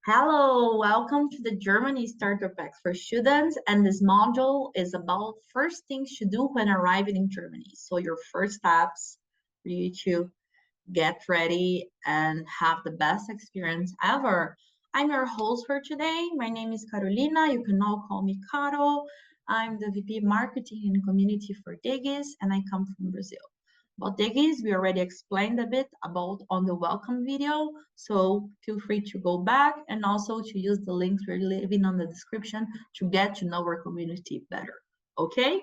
Hello, welcome to the Germany Starter Packs for Students, and this module is about first things to do when arriving in Germany. So your first steps for you to get ready and have the best experience ever. I'm your host for today. My name is Carolina. You can now call me Caro. I'm the VP Marketing and Community for DEGIS, and I come from Brazil. About DEGIS, we already explained a bit about on the welcome video, so feel free to go back and also to use the links we're leaving on the description to get to know our community better, okay?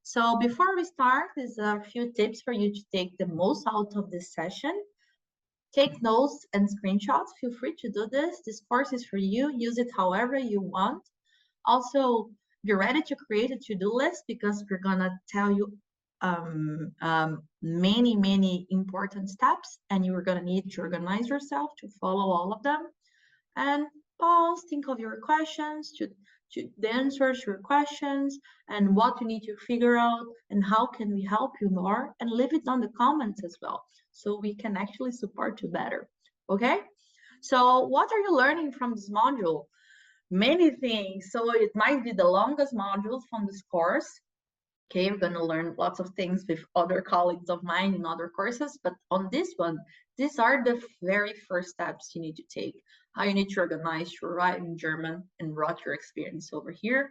So before we start, there's a few tips for you to take the most out of this session. Take notes and screenshots. Feel free to do this. This course is for you. Use it however you want. Also, be ready to create a to-do list because we're gonna tell you many important steps, and you're gonna need to organize yourself to follow all of them. And pause, think of your questions, to the answers to your questions, and what you need to figure out, and how can we help you more, and leave it on the comments as well, so we can actually support you better. Okay? So what are you learning from this module? Many things. So it might be the longest module from this course. Okay, we're going to learn lots of things with other colleagues of mine in other courses, but on this one, these are the very first steps you need to take. How you need to organize your write in German and write your experience over here.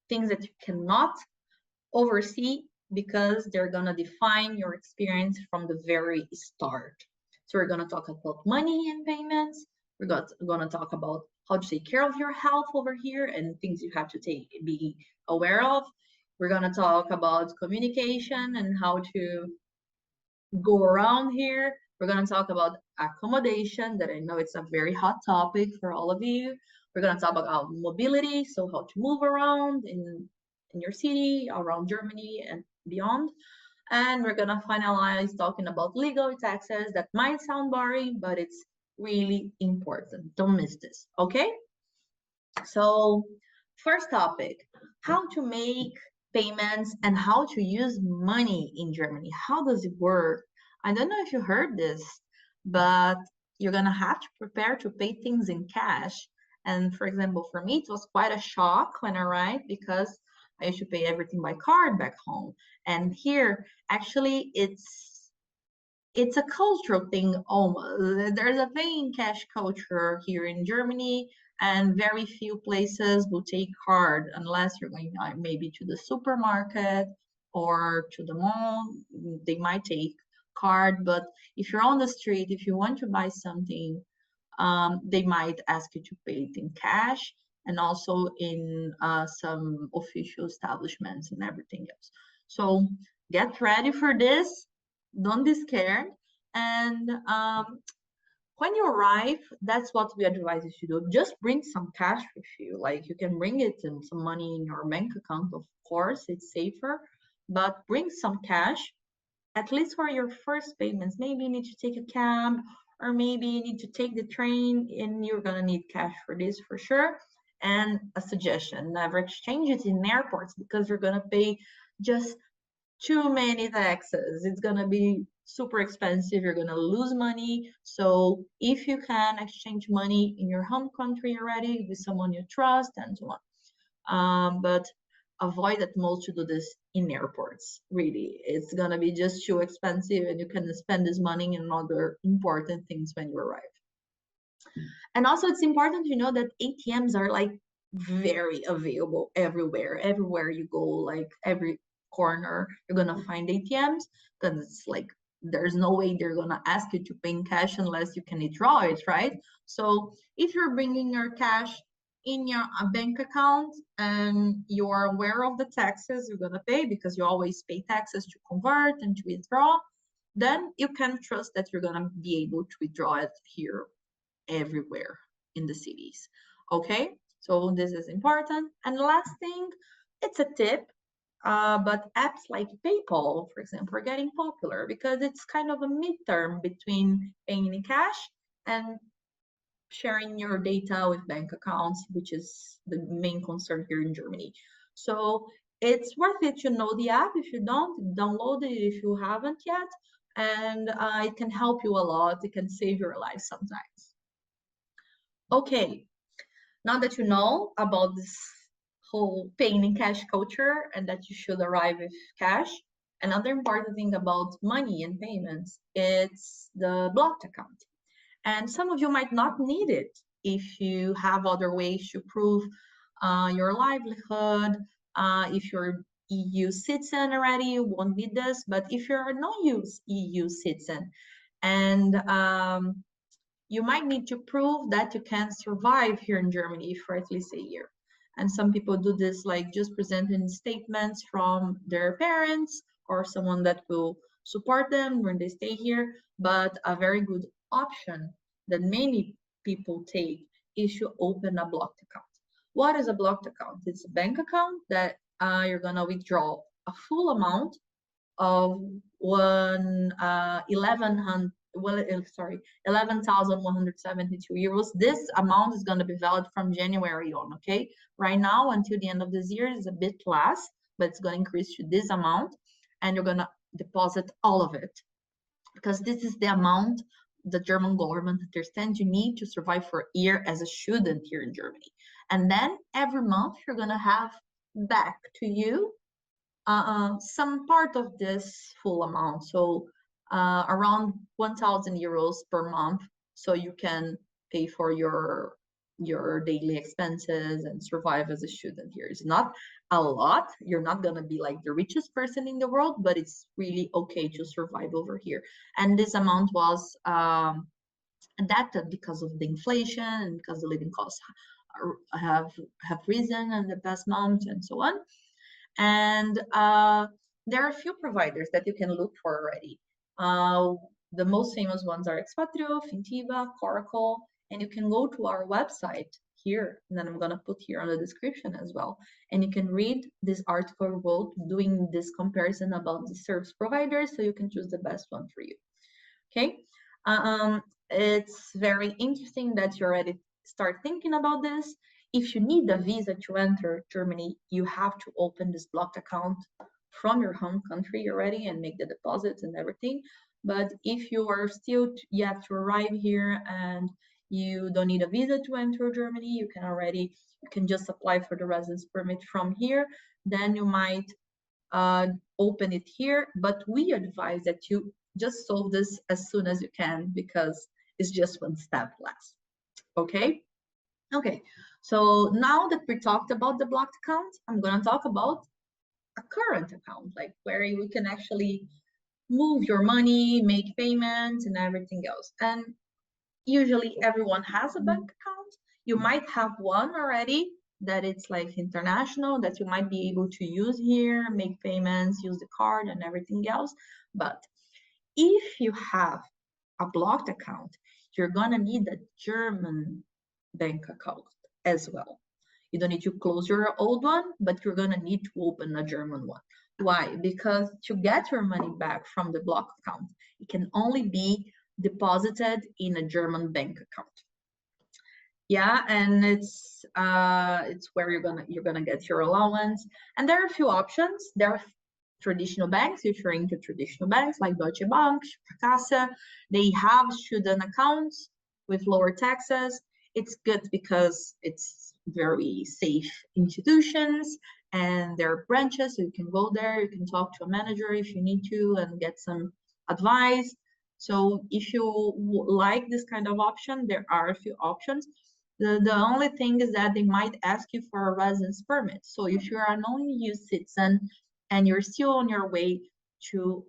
Things that you cannot oversee because they're going to define your experience from the very start. So we're going to talk about money and payments. We're going to talk about how to take care of your health over here and things you have to be aware of. We're going to talk about communication and how to go around here. We're going to talk about accommodation, that I know it's a very hot topic for all of you. We're going to talk about mobility, so how to move around in your city, around Germany and beyond. And we're going to finalize talking about legal taxes. That might sound boring, but it's really important. Don't miss this, okay? So first topic, how to make payments and how to use money in Germany. How does it work? I don't know if you heard this, but you're gonna have to prepare to pay things in cash. And for example, for me, it was quite a shock when I arrived because I used to pay everything by card back home. And here, actually, it's a cultural thing almost. There's a paying cash culture here in Germany, and very few places will take card unless you're going maybe to the supermarket or to the mall. They might take card, but if you're on the street, if you want to buy something, they might ask you to pay it in cash, and also in some official establishments and everything else. So get ready for this. Don't be scared. And when you arrive, that's what we advise you to do. Just bring some cash with you. Like you can bring it and some money in your bank account, of course, it's safer, but bring some cash, at least for your first payments. Maybe you need to take a cab, or maybe you need to take the train, and you're gonna need cash for this for sure. And a suggestion, never exchange it in airports because you're gonna pay just too many taxes. It's gonna be super expensive. You're gonna lose money. So if you can exchange money in your home country already with someone you trust and so on, but avoid at most to do this in airports. Really, it's gonna be just too expensive, and you can spend this money in other important things when you arrive. And also, it's important to know that ATMs are like very available everywhere. Everywhere you go, like every corner, you're gonna find ATMs, because it's like there's no way they're gonna ask you to pay in cash unless you can withdraw it, right? So if you're bringing your cash in your bank account and you're aware of the taxes you're gonna pay, because you always pay taxes to convert and to withdraw, then you can trust that you're gonna be able to withdraw it here everywhere in the cities. Okay, so this is important. And last thing, it's a tip, but apps like PayPal, for example, are getting popular because it's kind of a midterm between paying in cash and sharing your data with bank accounts, which is the main concern here in Germany. So it's worth it to know the app. If you don't, download it if you haven't yet, and it can help you a lot. It can save your life sometimes. Okay, Now that you know about this whole paying in cash culture and that you should arrive with cash, another important thing about money and payments, it's the blocked account. And some of you might not need it if you have other ways to prove your livelihood. If you're EU citizen already, you won't need this. But if you're a non-EU citizen and you might need to prove that you can survive here in Germany for at least a year. And some people do this like just presenting statements from their parents or someone that will support them when they stay here. But a very good option that many people take is to open a blocked account. What is a blocked account? It's a bank account that you're gonna withdraw a full amount of 11,172 euros. This amount is going to be valid from January on, okay? Right now, until the end of this year, is a bit less, but it's going to increase to this amount, and you're going to deposit all of it, because this is the amount the German government understands you need to survive for a year as a student here in Germany. And then every month, you're going to have back to you some part of this full amount, so around 1,000 euros per month, so you can pay for your daily expenses and survive as a student here. It's not a lot. You're not gonna be like the richest person in the world, but it's really okay to survive over here. And this amount was adapted because of the inflation and because the living costs have risen in the past month and so on. And there are a few providers that you can look for already. The most famous ones are Expatrio, Fintiva, Coracle, and you can go to our website here, and then I'm gonna put here on the description as well. And you can read this article about doing this comparison about the service providers, so you can choose the best one for you, okay? It's very interesting that you already start thinking about this. If you need a visa to enter Germany, you have to open this blocked account from your home country already and make the deposits and everything. But if you are still yet to arrive here and you don't need a visa to enter Germany, you can just apply for the residence permit from here. Then you might open it here, but we advise that you just solve this as soon as you can, because it's just one step less, okay? Okay, so now that we talked about the blocked account, I'm gonna talk about a current account, like where you can actually move your money, make payments and everything else. And usually everyone has a bank account. You might have one already that it's like international, that you might be able to use here, make payments, use the card and everything else. But if you have a blocked account, you're gonna need a German bank account as well. You don't need to close your old one, but you're gonna need to open a German one. Why? Because to get your money back from the blocked account, it can only be deposited in a German bank account. Yeah, and it's where you're gonna get your allowance. And there are a few options. There are traditional banks, if you're into traditional banks like Deutsche Bank, Sparkasse. They have student accounts with lower taxes. It's good because it's very safe institutions and there are branches, so you can go there, you can talk to a manager if you need to and get some advice. So if you like this kind of option, there are a few options. The only thing is that they might ask you for a residence permit. So if you're an EU citizen and you're still on your way to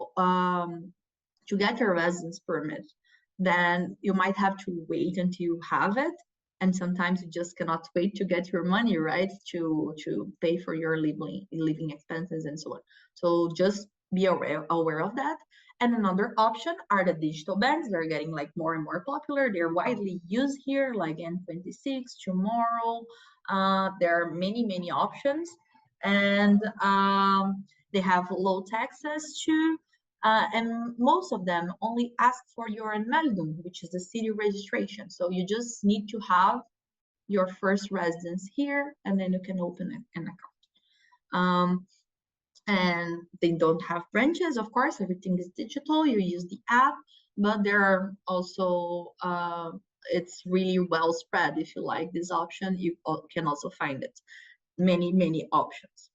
get your residence permit, then you might have to wait until you have it. And sometimes you just cannot wait to get your money, right? To pay for your living expenses and so on. So just be aware of that. And another option are the digital banks. They're getting like more and more popular. They're widely used here, like N26, Tomorrow. There are many options, and they have low taxes too. And most of them only ask for your Anmeldung, which is the city registration. So you just need to have your first residence here, and then you can open an account. And they don't have branches, of course, everything is digital. You use the app, but there are also it's really well spread. If you like this option, you can also find it many options.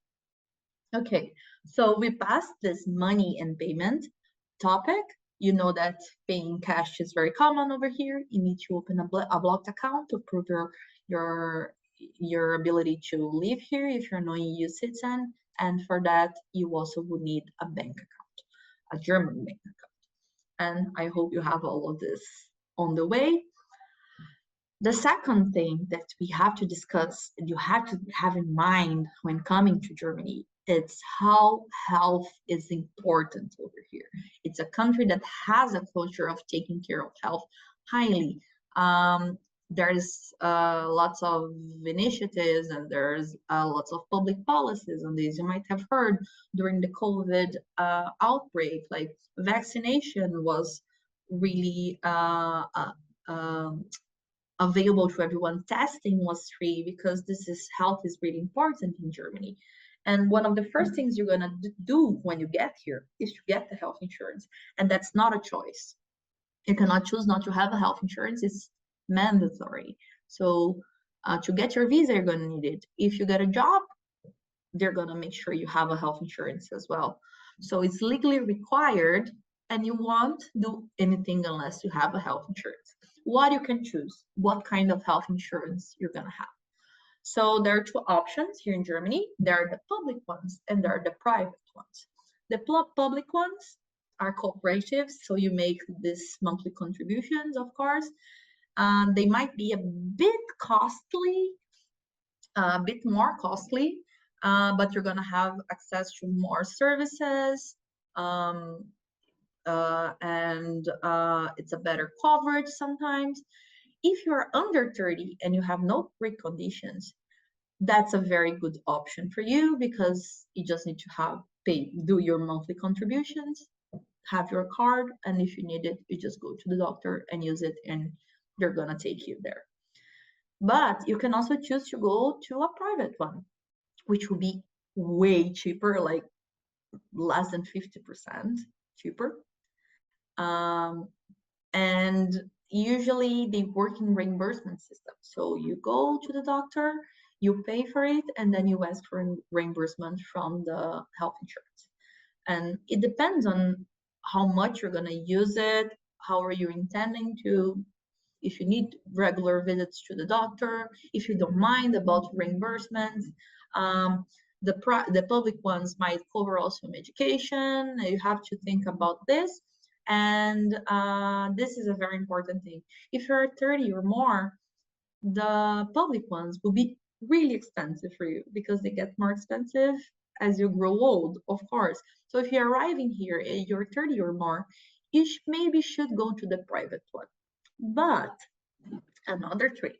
Okay, so we passed this money and payment topic. You know that paying cash is very common over here. You need to open a blocked account to prove your your ability to live here if you're not an EU citizen. And for that, you also would need a bank account, a German bank account. And I hope you have all of this on the way. The second thing that we have to discuss and you have to have in mind when coming to Germany, it's how health is important over here. It's a country that has a culture of taking care of health highly. There's lots of initiatives and there's lots of public policies on this. You might have heard during the COVID outbreak, like vaccination was really available to everyone. Testing was free because health is really important in Germany. And one of the first things you're gonna do when you get here is to get the health insurance, and that's not a choice. You cannot choose not to have a health insurance. It's mandatory. So to get your visa, you're gonna need it. If you get a job, they're gonna make sure you have a health insurance as well. So it's legally required, and you won't do anything unless you have a health insurance. What you can choose, what kind of health insurance you're gonna have. So there are two options here in Germany. There are the public ones and there are the private ones. The public ones are cooperatives, so you make these monthly contributions, of course. They might be a bit costly, a bit more costly, but you're gonna have access to more services, and it's a better coverage sometimes. If you're under 30 and you have no preconditions, that's a very good option for you because you just need to do your monthly contributions, have your card, and if you need it, you just go to the doctor and use it and they're gonna take you there. But you can also choose to go to a private one, which will be way cheaper, like less than 50% cheaper. And usually they work in reimbursement system. So you go to the doctor, you pay for it, and then you ask for reimbursement from the health insurance. And it depends on how much you're gonna use it, how are you intending to, if you need regular visits to the doctor, if you don't mind about reimbursements. The public ones might cover also medication. You have to think about this. And this is a very important thing. If you're 30 or more, the public ones will be really expensive for you because they get more expensive as you grow old, of course. So if you're arriving here and you're 30 or more, you maybe should go to the private one. But another trick,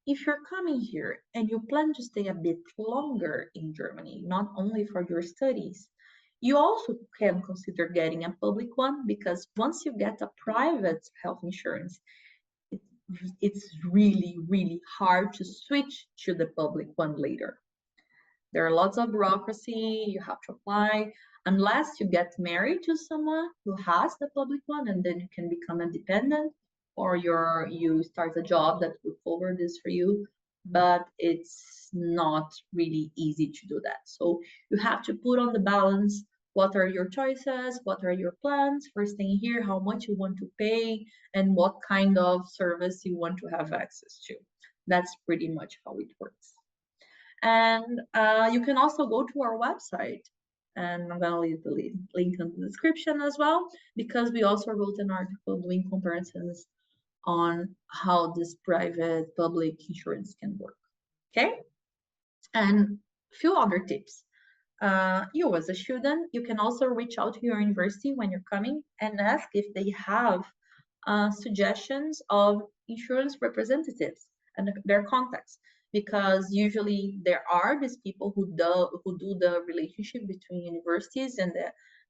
if you're coming here and you plan to stay a bit longer in Germany, not only for your studies, you also can consider getting a public one because once you get a private health insurance, it's really hard to switch to the public one later. There are lots of bureaucracy, you have to apply, unless you get married to someone who has the public one and then you can become independent, or you start a job that will cover this for you, but it's not really easy to do that. So you have to put on the balance what are your choices, what are your plans for staying here, how much you want to pay, and what kind of service you want to have access to. That's pretty much how it works. And you can also go to our website, and I'm gonna leave the link in the description as well, because we also wrote an article doing comparisons on how this private public insurance can work. Okay, and a few other tips. You as a student, you can also reach out to your university when you're coming and ask if they have suggestions of insurance representatives and their contacts, because usually there are these people who do the relationship between universities and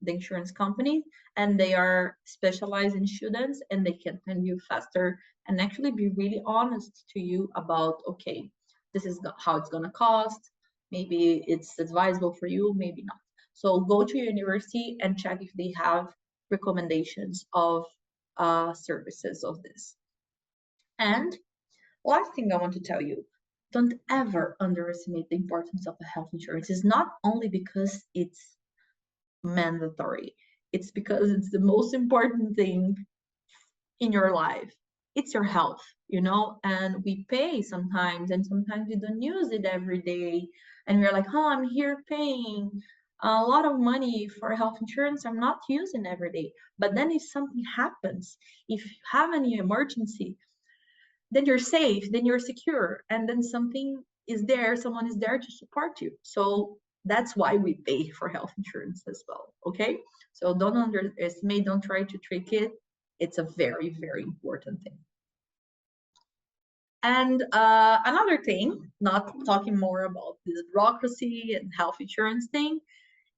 the insurance company, and they are specialized in students and they can send you faster and actually be really honest to you about, okay, this is how it's going to cost, maybe it's advisable for you, maybe not. So go to your university and check if they have recommendations of services of this. And last thing I want to tell you, don't ever underestimate the importance of a health insurance. It's not only because it's mandatory, it's because it's the most important thing in your life. It's your health, you know, and we pay sometimes, and sometimes we don't use it every day. And we're like, oh, I'm here paying a lot of money for health insurance. I'm not using every day. But then if something happens, if you have any emergency, then you're safe, then you're secure, and then something is there, someone is there to support you. So that's why we pay for health insurance as well. Okay, so don't underestimate, don't try to trick it. It's a very, very important thing. And another thing, not talking more about the bureaucracy and health insurance thing,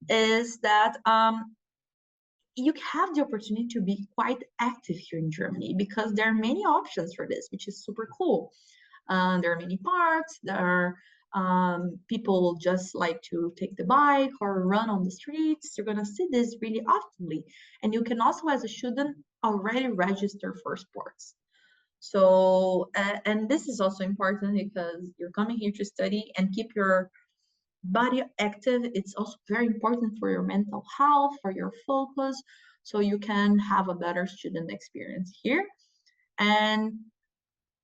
is that you have the opportunity to be quite active here in Germany because there are many options for this, which is super cool. There are many parks. There are people just like to take the bike or run on the streets. You're gonna see this really oftenly, and you can also, as a student, already register for sports. So, and this is also important because you're coming here to study and keep your body active. It's also very important for your mental health, for your focus, so you can have a better student experience here. And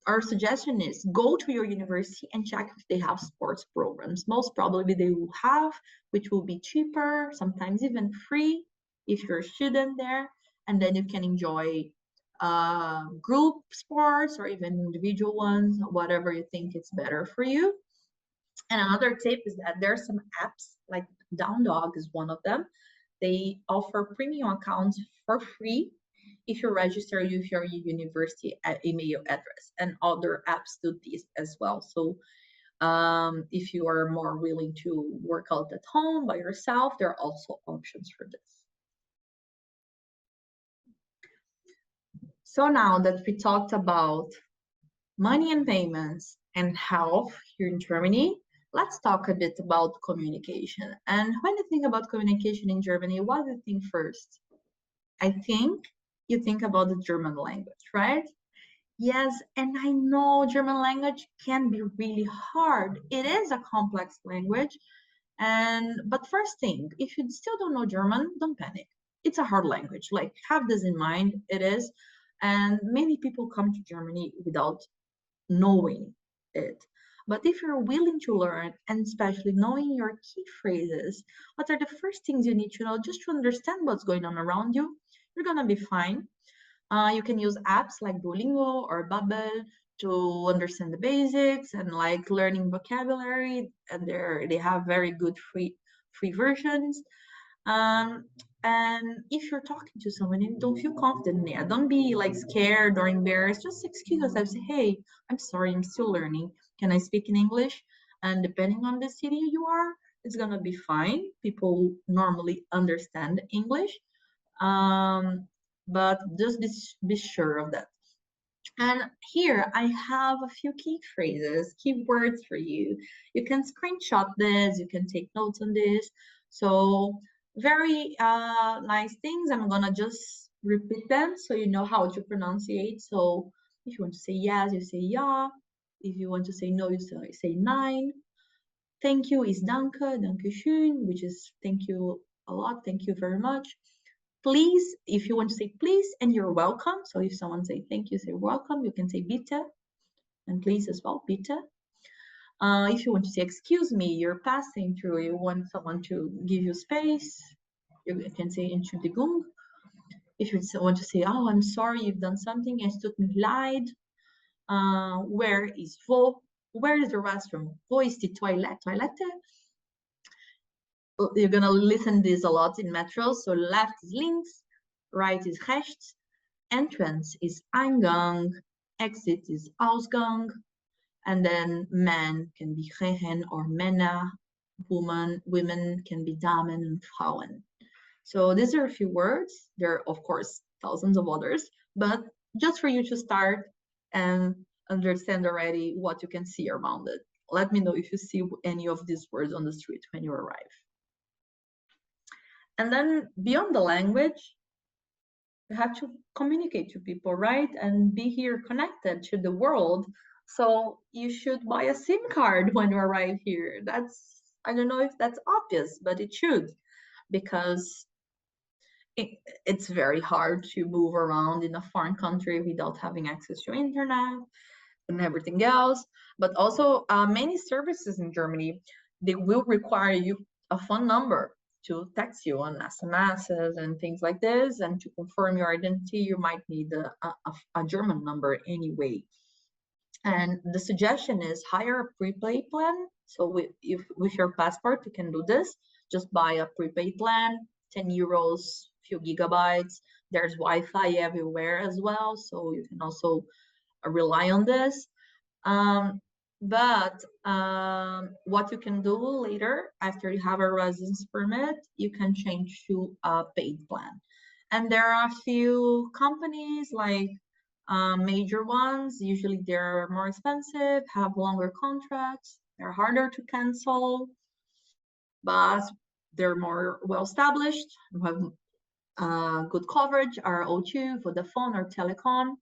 our suggestion is go to your university and check if they have sports programs. Most probably they will have, which will be cheaper, sometimes even free if you're a student there. And then you can enjoy group sports or even individual ones, whatever you think is better for you. And another tip is that there are some apps, like Down Dog is one of them. They offer premium accounts for free if you register with your university email address, and other apps do this as well. So if you are more willing to work out at home by yourself, there are also options for this. So now that we talked about money and payments and health here in Germany, let's talk a bit about communication. And when you think about communication in Germany, what do you think first? I think you think about the German language, right? Yes, and I know German language can be really hard. It is a complex language. But first thing, if you still don't know German, don't panic. It's a hard language. Like, have this in mind. It is. And many people come to Germany without knowing it. But if you're willing to learn, and especially knowing your key phrases, what are the first things you need to know just to understand what's going on around you, you're gonna be fine. You can use apps like Duolingo or Bubble to understand the basics and like learning vocabulary, and they have very good free versions. Um, and if you're talking to someone and don't feel confident, yeah, don't be like scared or embarrassed. Just excuse yourself. Say, "Hey, I'm sorry, I'm still learning. Can I speak in English?" And depending on the city you are, it's gonna be fine. People normally understand English, um, but just be sure of that. And here I have a few key phrases, key words for you. You can screenshot this, you can take notes on this. So very nice things. I'm gonna just repeat them so you know how to pronunciate. So if you want to say yes, you say ja. If you want to say no, you say nein. Thank you is danke, danke schön, which is thank you a lot, thank you very much. Please, if you want to say please and you're welcome. So if someone say thank you, say welcome. You can say bitte and please as well, bitte. If you want to say excuse me, you're passing through, you want someone to give you space, you can say Entschuldigung. If you want to say, oh, I'm sorry, you've done something, es tut mir leid. Where is wo? Where is the restroom? Wo ist die Toilette? Toilette? You're gonna listen this a lot in metros. So left is links, right is rechts, entrance is Eingang, exit is Ausgang, and then men can be Gehen or Männer, women can be Damen and Frauen. So these are a few words. There are, of course, thousands of others, but just for you to start and understand already what you can see around it. Let me know if you see any of these words on the street when you arrive. And then beyond the language, You have to communicate to people, right? And be here connected to the world. So you should buy a SIM card when you arrive here. I don't know if that's obvious, but it should, because it, it's very hard to move around in a foreign country without having access to internet and everything else. But also, many services in Germany, they will require you a phone number to text you on SMSs and things like this. And to confirm your identity, you might need a German number anyway. And the suggestion is hire a prepaid plan. So with your passport, you can do this. Just buy a prepaid plan, 10 euros, few gigabytes. There's Wi-Fi everywhere as well, so you can also rely on this. But what you can do later, after you have a residence permit, you can change to a paid plan. And there are a few companies like major ones. Usually they're more expensive, have longer contracts, they're harder to cancel, but they're more well established, have good coverage, are O2, Vodafone, or Telecom.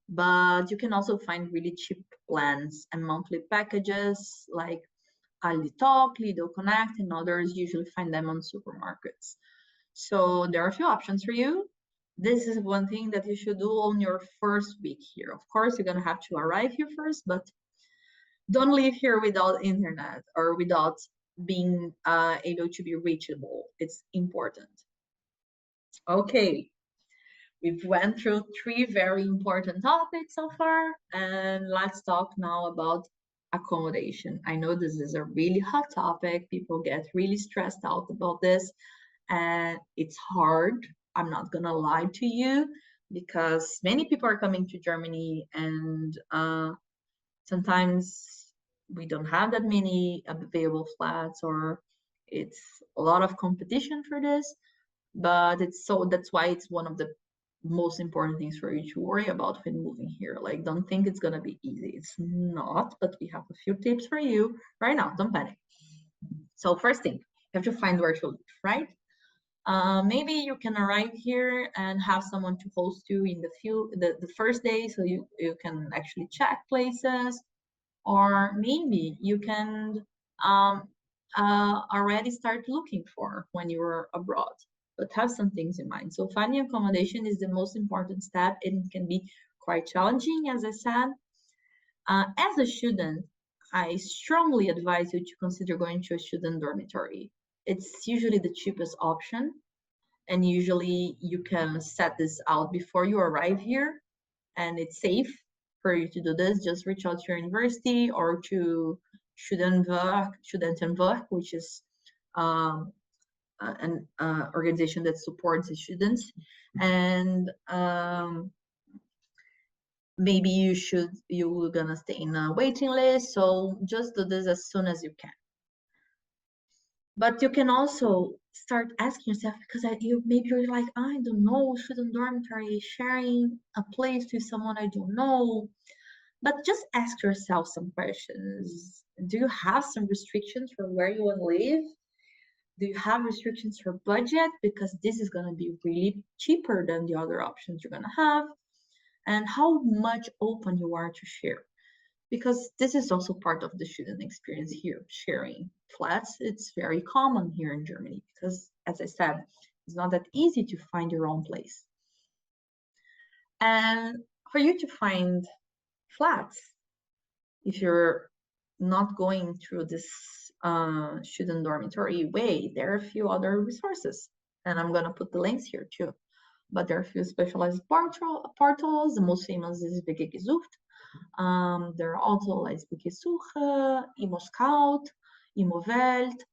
But you can also find really cheap plans and monthly packages like Aldi Talk, Lido Connect, and others. Usually find them on supermarkets. So there are a few options for you. This is one thing that you should do on your first week here. Of course, you're gonna have to arrive here first, but don't leave here without internet or without being able to be reachable. It's important. Okay, we've went through 3 very important topics so far, and let's talk now about accommodation. I know this is a really hot topic. People get really stressed out about this, and it's hard. I'm not gonna lie to you, because many people are coming to Germany, and sometimes we don't have that many available flats, or it's a lot of competition for this. But that's why it's one of the most important things for you to worry about when moving here. Like, don't think it's gonna be easy. It's not, but we have a few tips for you right now. Don't panic. So first thing, you have to find where to live, right? Maybe you can arrive here and have someone to host you in the first day, so you can actually check places. Or maybe you can already start looking for when you're abroad, but have some things in mind. So finding accommodation is the most important step. It can be quite challenging, as I said. As a student, I strongly advise you to consider going to a student dormitory. It's usually the cheapest option, and usually you can set this out before you arrive here, and it's safe for you to do this. Just reach out to your university or to Studentenwerk, which is an organization that supports the students. And maybe you're gonna stay in a waiting list, so just do this as soon as you can. But you can also start asking yourself, because maybe you're like, I don't know, student dormitory, sharing a place with someone I don't know. But just ask yourself some questions. Do you have some restrictions for where you want to live? Do you have restrictions for budget? Because this is going to be really cheaper than the other options you're going to have. And how much open you are to share. Because this is also part of the student experience here, sharing flats. It's very common here in Germany because, as I said, it's not that easy to find your own place. And for you to find flats, if you're not going through this student dormitory way, there are a few other resources, and I'm going to put the links here too. But there are a few specialized portals. The most famous is DEGIS. There are also like Suche, ImmoScout, ImmoWelt,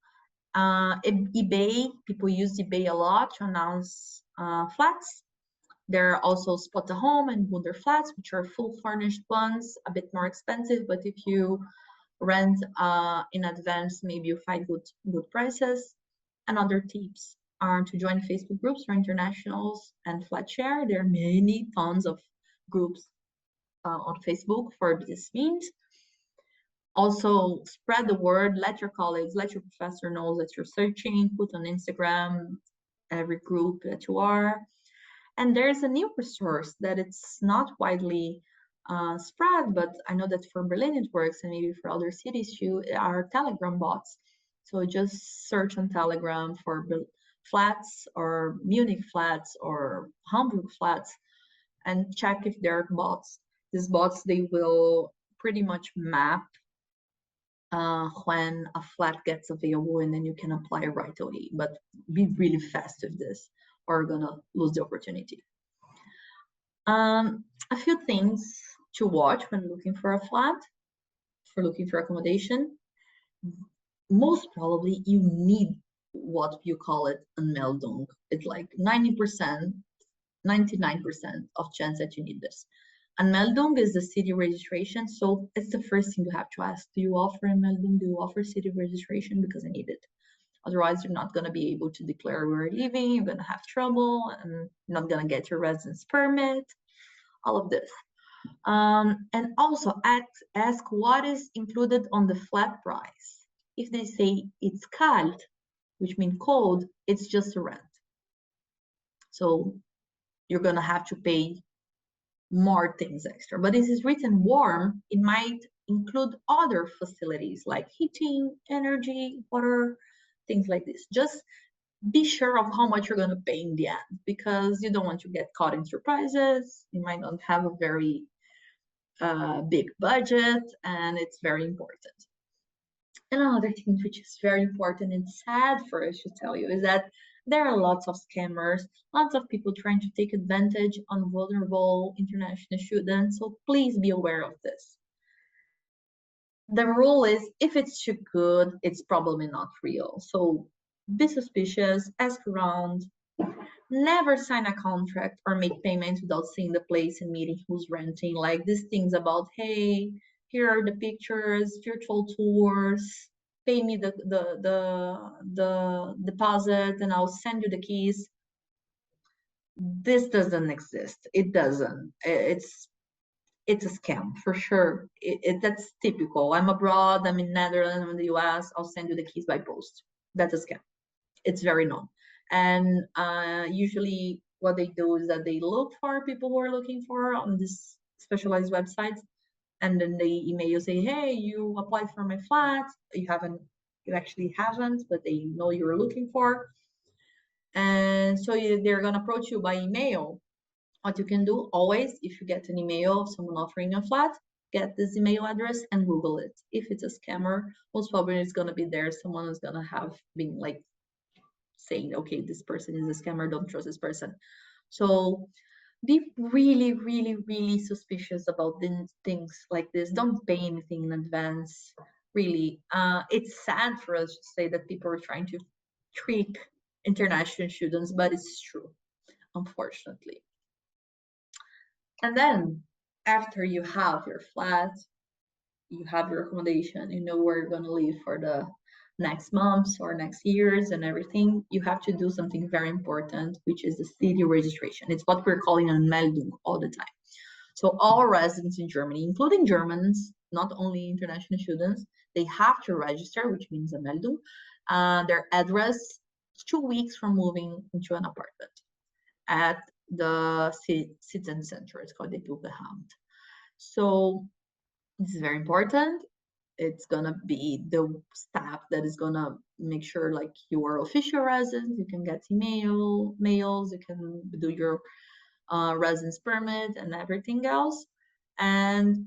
eBay. People use eBay a lot to announce flats. There are also Spot a Home and Wunder Flats, which are full furnished ones, a bit more expensive, but if you rent in advance, maybe you find good prices. And other tips are to join Facebook groups for internationals and flat share. There are tons of groups on Facebook for this means. Also, spread the word, let your colleagues, let your professor know that you're searching, put on Instagram every group that you are. And there's a new resource that it's not widely spread, but I know that for Berlin it works, and maybe for other cities too, are Telegram bots. So just search on Telegram for flats or Munich flats or Hamburg flats and check if they're bots. These bots, they will pretty much map when a flat gets available, and then you can apply right away. But be really fast with this, or you're gonna lose the opportunity. A few things to watch when looking for a flat, for looking for accommodation. Most probably you need what you call it Anmeldung. It's like 90%, 99% of chance that you need this. Anmeldung is the city registration, so it's the first thing you have to ask. Do you offer Anmeldung? Do you offer city registration? Because I need it. Otherwise, you're not going to be able to declare where you're living. You're going to have trouble, and you're not going to get your residence permit. All of this. And also ask what is included on the flat price. If they say it's kalt, which means cold, it's just a rent. So you're going to have to pay more things extra. But this is written warm, it might include other facilities like heating, energy, water, things like this. Just be sure of how much you're going to pay in the end, because you don't want to get caught in surprises. You might not have a very big budget, and it's very important. And another thing which is very important and sad for us to tell you is that there are lots of scammers, lots of people trying to take advantage on vulnerable international students, so please be aware of this. The rule is, if it's too good, it's probably not real. So be suspicious, ask around, never sign a contract or make payments without seeing the place and meeting who's renting. Like these things about, hey, here are the pictures, virtual tours, pay me the deposit and I'll send you the keys. This doesn't exist. It doesn't. It's a scam for sure. That's typical. I'm abroad, I'm in Netherlands, I'm in the US, I'll send you the keys by post. That's a scam. It's very known. And usually what they do is that they look for people who are looking for on this specialized websites, and then they email you, say, hey, you applied for my flat, you actually haven't, but they know you're looking for. And so they're gonna approach you by email. What you can do always, if you get an email of someone offering a flat, get this email address and Google it. If it's a scammer, most probably it's gonna be there. Someone is gonna have been like saying, okay, this person is a scammer, don't trust this person. So be really, really, really suspicious about things like this. Don't pay anything in advance. Really, it's sad for us to say that people are trying to trick international students, but it's true, unfortunately. And then after you have your flat, you have your accommodation, you know where you're going to live for the next months or next years and everything, you have to do something very important, which is the city registration. It's what we're calling Anmeldung all the time. So all residents in Germany, including Germans, not only international students, they have to register, which means Anmeldung, their address 2 weeks from moving into an apartment at the citizen center. It's called the Bürgeramt. So this is very important. It's gonna be the staff that is gonna make sure like you are official resident, you can get mails, you can do your residence permit and everything else. And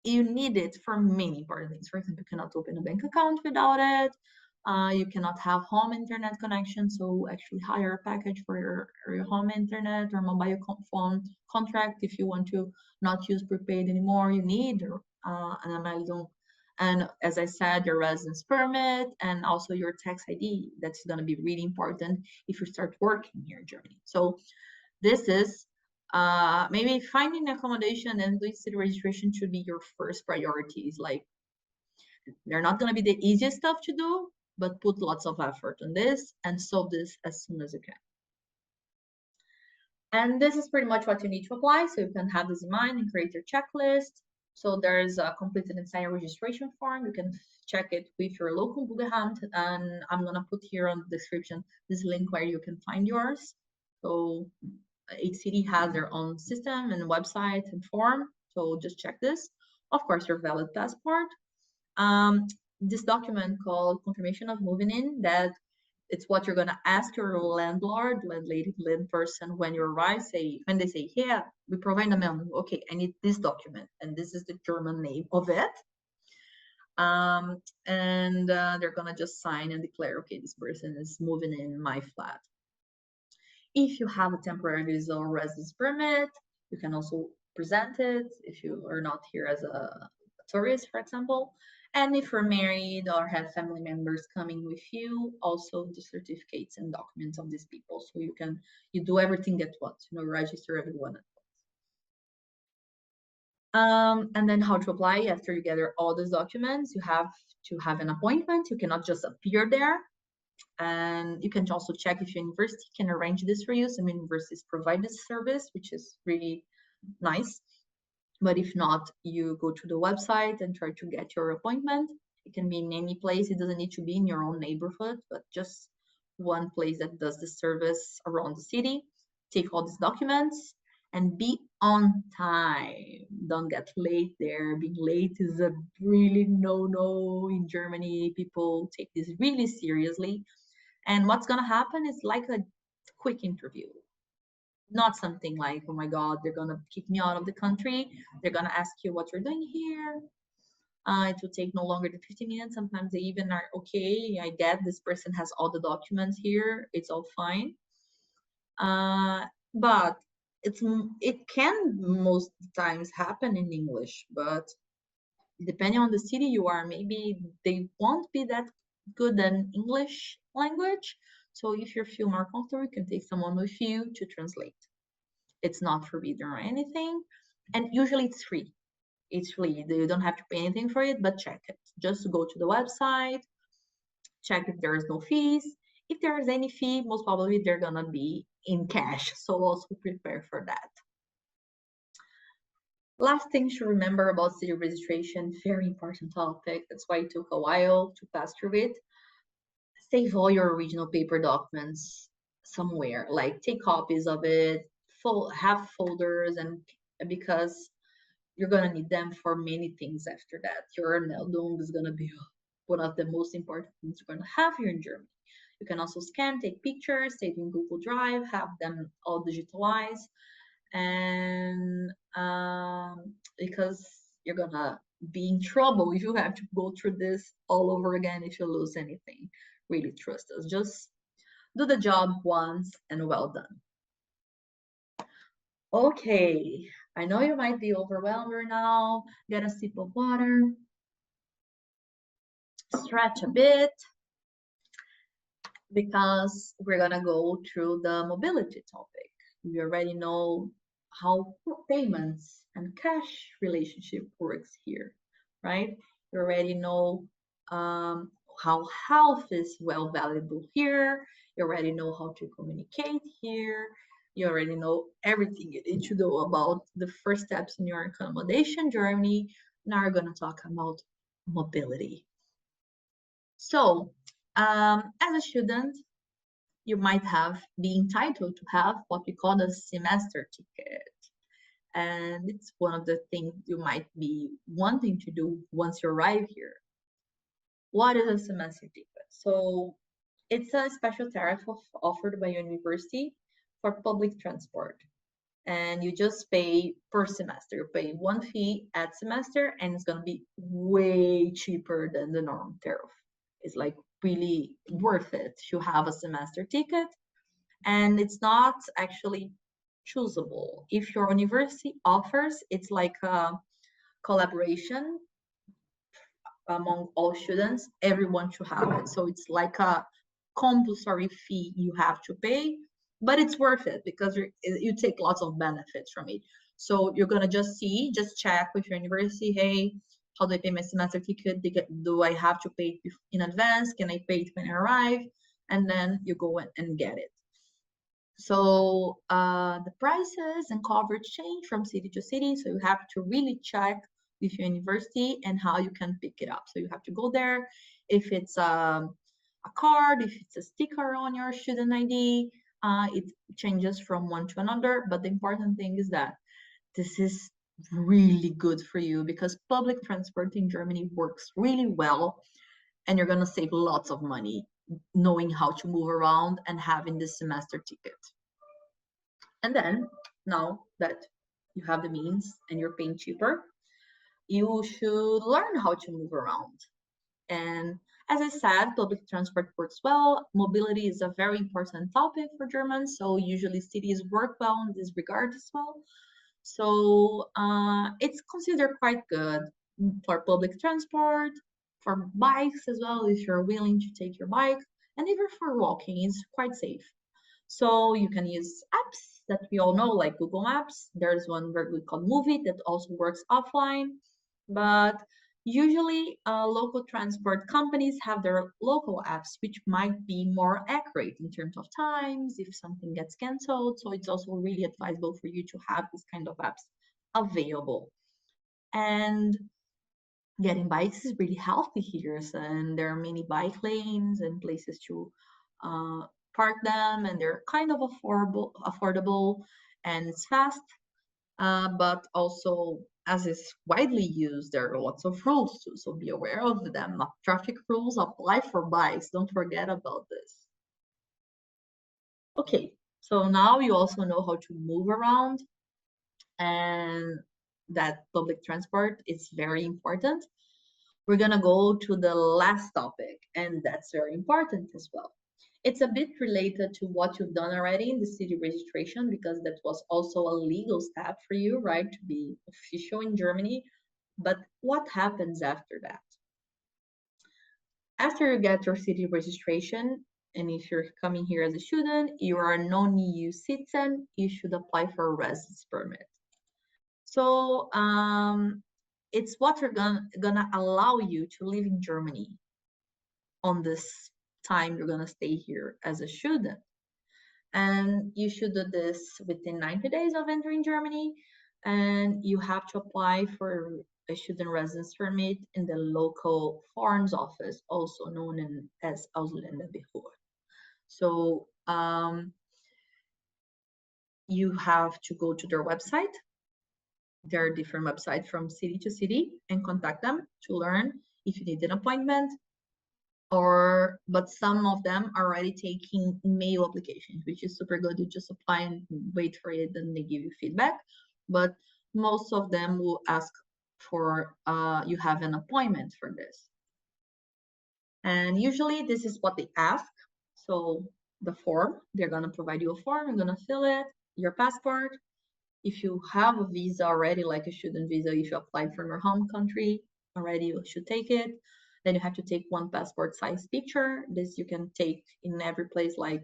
you need it for many important things. For example, you cannot open a bank account without it. You cannot have home internet connection, so actually hire a package for your home internet or mobile phone contract. If you want to not use prepaid anymore, you need an Anmeldung. And as I said, your residence permit and also your tax ID. That's going to be really important if you start working here in Germany. So this is maybe finding accommodation and doing city registration should be your first priorities. Like, they're not going to be the easiest stuff to do, but put lots of effort on this and solve this as soon as you can. And this is pretty much what you need to apply. So you can have this in mind and create your checklist. So there's a completed and signed registration form. You can check it with your local Bürgeramt, and I'm going to put here on the description this link where you can find yours. So each city has their own system and website and form. So just check this. Of course, your valid passport. This document called confirmation of moving in, that it's what you're gonna ask your landlord, landlady, land person when you arrive. When they say, yeah, we provide a menu. Okay, I need this document, and this is the German name of it. And they're gonna just sign and declare, okay, this person is moving in my flat. If you have a temporary visa or residence permit, you can also present it if you are not here as a tourist, for example. And if you're married or have family members coming with you, also the certificates and documents of these people. So you do everything at once, register everyone at once. And then how to apply after you gather all those documents, you have to have an appointment. You cannot just appear there. And you can also check if your university can arrange this for you. Some universities provide this service, which is really nice. But if not, you go to the website and try to get your appointment. It can be in any place. It doesn't need to be in your own neighborhood, but just one place that does the service around the city. Take all these documents and be on time. Don't get late there. Being late is a really no-no in Germany. People take this really seriously. And what's going to happen is like a quick interview. Not something like, oh my God, they're going to kick me out of the country. They're going to ask you what you're doing here. It will take no longer than 50 minutes. Sometimes they even are, okay, I get this person has all the documents here. It's all fine. But it can most times happen in English, but depending on the city you are, maybe they won't be that good in English language. So if you feel more comfortable, you can take someone with you to translate. It's not forbidden or anything. And usually it's free. It's free. You don't have to pay anything for it, but check it. Just go to the website, check if there is no fees. If there is any fee, most probably they're gonna be in cash. So also prepare for that. Last thing to remember about city registration, very important topic. That's why it took a while to pass through it. Save all your original paper documents somewhere, like take copies of it, have folders, and because you're gonna need them for many things after that. Your Meldung is gonna be one of the most important things you're gonna have here in Germany. You can also scan, take pictures, save in Google Drive, have them all digitalized, and because you're gonna be in trouble if you have to go through this all over again if you lose anything. Really trust us. Just do the job once and well done. Okay, I know you might be overwhelmed right now. Get a sip of water. Stretch a bit because we're gonna go through the mobility topic. You already know how payments and cash relationship works here, right? You already know how health is well valuable here. You already know how to communicate here. You already know everything you need to know about the first steps in your accommodation journey. Now we're going to talk about mobility. So, as a student, you might be entitled to have what we call a semester ticket. And it's one of the things you might be wanting to do once you arrive here. What is a semester ticket? So it's a special tariff offered by university for public transport. And you just pay per semester. You pay one fee at semester, and it's going to be way cheaper than the normal tariff. It's like really worth it to have a semester ticket. And it's not actually choosable. If your university offers, it's like a collaboration among all students, everyone should have it. So it's like a compulsory fee you have to pay, but it's worth it because you take lots of benefits from it. So you're gonna just check with your university, hey, how do I pay my semester ticket? Do I have to pay it in advance? Can I pay it when I arrive? And then you go and get it. So the prices and coverage change from city to city. So you have to really check with your university and how you can pick it up. So you have to go there. If it's a card, if it's a sticker on your student ID, It changes from one to another, but the important thing is that this is really good for you because public transport in Germany works really well, and you're gonna save lots of money knowing how to move around and having this semester ticket. And then now that you have the means and you're paying cheaper, you should learn how to move around. And as I said, public transport works well. Mobility is a very important topic for Germans, so usually cities work well in this regard as well. So it's considered quite good for public transport, for bikes as well, if you're willing to take your bike, and even for walking, it's quite safe. So you can use apps that we all know, like Google Maps. There's one very good called Movie that also works offline. But usually, local transport companies have their local apps, which might be more accurate in terms of times, if something gets canceled. So it's also really advisable for you to have this kind of apps available. And getting bikes is really healthy here, and there are many bike lanes and places to park them, and they're kind of affordable, and it's fast. But also, as is widely used, there are lots of rules too, so be aware of them. Traffic rules apply for bikes. Don't forget about this. Okay, so now you also know how to move around, and that public transport is very important. We're gonna go to the last topic, and that's very important as well. It's a bit related to what you've done already in the city registration, because that was also a legal step for you, right, to be official in Germany. But what happens after that? After you get your city registration, and if you're coming here as a student, you are a non-EU citizen, you should apply for a residence permit. So it's what you're gonna allow you to live in Germany on this time you're gonna stay here as a student. And you should do this within 90 days of entering Germany, and you have to apply for a student residence permit in the local foreign office, also known as Ausländerbehörde. So you have to go to their website. There are different websites from city to city, and contact them to learn if you need an appointment, but some of them are already taking mail applications, which is super good. You just apply and wait for it, and they give you feedback. But most of them will ask for you have an appointment for this. And usually this is what they ask. So the form, they're gonna provide you a form, you're gonna fill it, your passport. If you have a visa already, like a student visa, if you applied from your home country already, you should take it. Then you have to take one passport size picture. This you can take in every place, like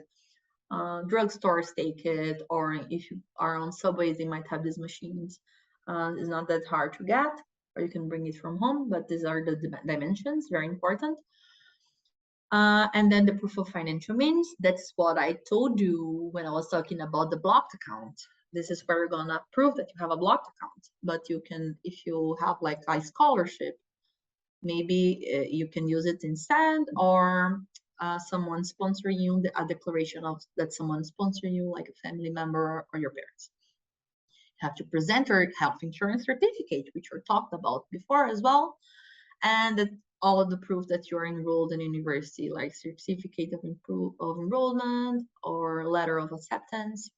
drugstores take it, or if you are on subways, they might have these machines. It's not that hard to get, or you can bring it from home, but these are the dimensions, very important. And then the proof of financial means, that's what I told you when I was talking about the blocked account. This is where you're gonna prove that you have a blocked account, but you can, if you have like a scholarship, maybe you can use it instead, or someone sponsoring you, a declaration of that someone sponsoring you, like a family member or your parents. You have to present your health insurance certificate, which we talked about before as well, and all of the proof that you're enrolled in university, like certificate of enrollment or letter of acceptance.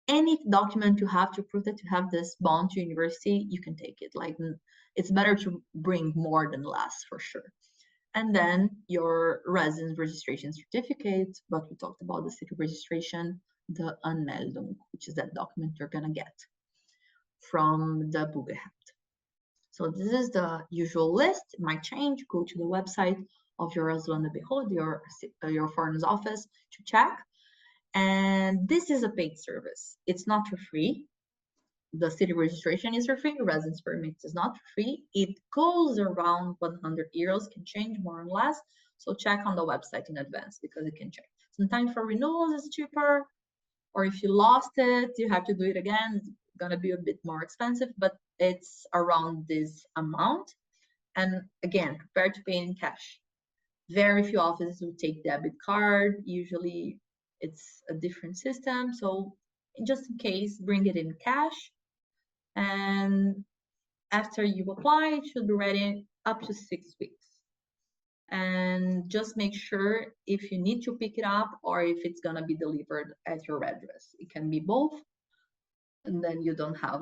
Any document you have to prove that you have this bond to university, you can take it. Like, it's better to bring more than less, for sure. And then your residence registration certificate, what we talked about, the city registration, the Anmeldung, which is that document you're gonna get from the Bürgeramt. So this is the usual list. It might change. Go to the website of your Ausländerbehörde, your foreign office, to check. And this is a paid service. It's not for free. The city registration is for free. Residence permit is not for free. It goes around 100 euros, can change more or less. So check on the website in advance, because it can change. Sometimes for renewals it's cheaper, or if you lost it, you have to do it again. It's gonna be a bit more expensive, but it's around this amount. And again, prepare to pay in cash. Very few offices will take debit card. Usually it's a different system. So just in case, bring it in cash. And after you apply, it should be ready up to 6 weeks. And just make sure if you need to pick it up or if it's gonna be delivered at your address. It can be both, and then you don't have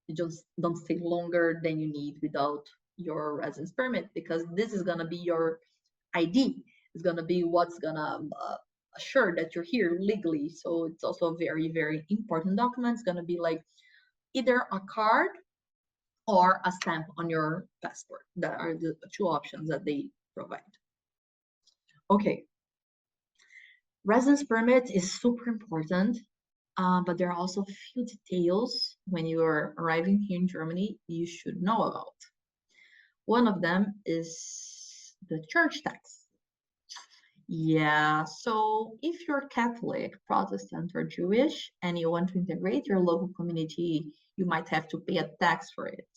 you just don't stay longer than you need without your residence permit, because this is gonna be your ID. It's gonna be what's gonna assure that you're here legally. So it's also a very, very important document. It's gonna be like either a card or a stamp on your passport. That are the two options that they provide. Okay, residence permit is super important, but there are also a few details when you are arriving here in Germany you should know about. One of them is the church tax. Yeah, so if you're Catholic, Protestant, or Jewish, and you want to integrate your local community, you might have to pay a tax for it.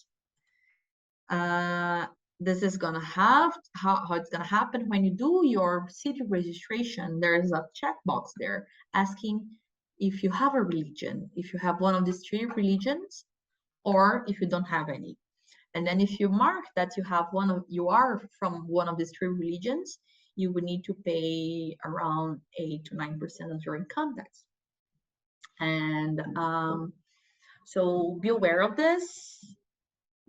This is gonna have how it's gonna happen when you do your city registration. There is a checkbox there asking if you have a religion, if you have one of these 3 religions, or if you don't have any. And then if you mark that you are from one of these 3 religions, you would need to pay around 8 to 9% of your income tax. And so be aware of this.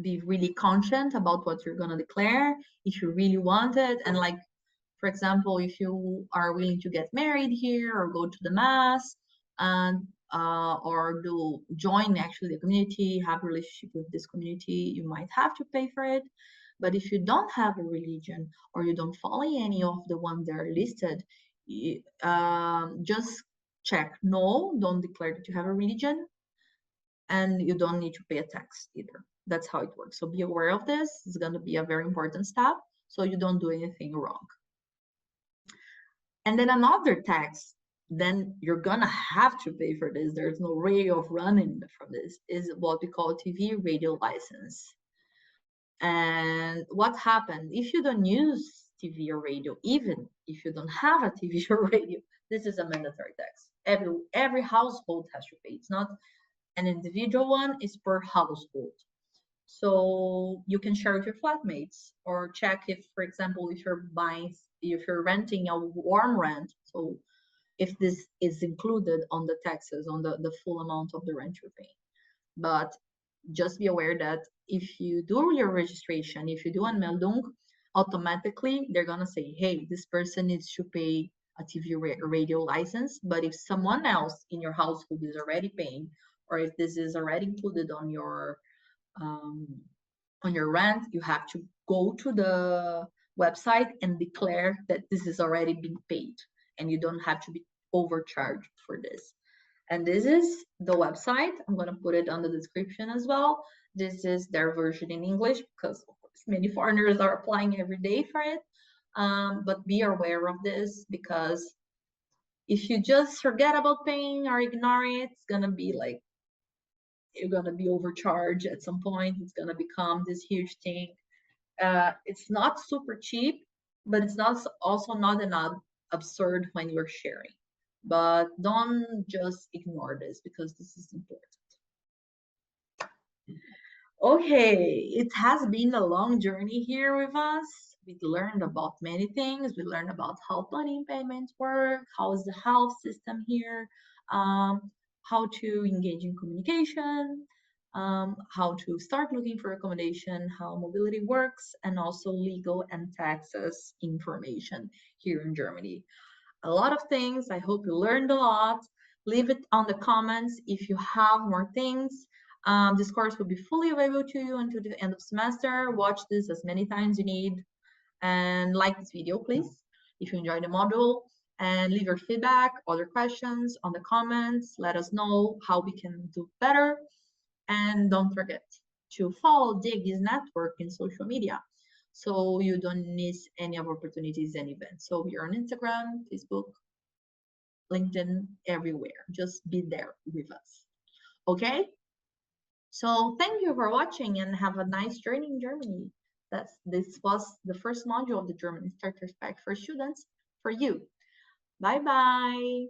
Be really conscious about what you're going to declare if you really want it. And like, for example, if you are willing to get married here or go to the mass and or join actually the community, have a relationship with this community, you might have to pay for it. But if you don't have a religion or you don't follow any of the ones that are listed, just check no, don't declare that you have a religion, and you don't need to pay a tax either. That's how it works. So be aware of this. It's going to be a very important step so you don't do anything wrong. And then another tax, then you're going to have to pay for this. There's no way of running from this, is what we call TV radio license. And what happens if you don't use TV or radio, even if you don't have a TV or radio, this is a mandatory tax. Every household has to pay. It's not an individual one, is per household. So you can share with your flatmates or check if, for example, if you're renting a warm rent, so if this is included on the taxes, on the full amount of the rent you're paying. But just be aware that if you do your registration, if you do Anmeldung, automatically they're gonna say, hey, this person needs to pay a TV radio license. But if someone else in your household is already paying, or if this is already included on your rent, you have to go to the website and declare that this is already being paid, and you don't have to be overcharged for this. And this is the website. I'm going to put it on the description as well. This is their version in English because, of course, many foreigners are applying every day for it. But be aware of this, because if you just forget about paying or ignore it, it's going to be like, you're going to be overcharged at some point. It's going to become this huge thing. It's not super cheap, but it's not also not an absurd when you're sharing. But don't just ignore this, because this is important. Okay, it has been a long journey here with us. We learned about many things. We learned about how planning payments work, how is the health system here, how to engage in communication, how to start looking for accommodation, how mobility works, and also legal and taxes information here in Germany. A lot of things. I hope you learned a lot. Leave it on the comments if you have more things. This course will be fully available to you until the end of semester. Watch this as many times you need, and like this video, please, if you enjoyed the module, and leave your feedback, other questions on the comments. Let us know how we can do better. And don't forget to follow DEGIS network in social media, so you don't miss any of our opportunities and events. So we're on Instagram, Facebook, LinkedIn, everywhere. Just be there with us. Okay? So thank you for watching, and have a nice journey in Germany. This was the first module of the German Starters Pack for Students for you. Bye-bye.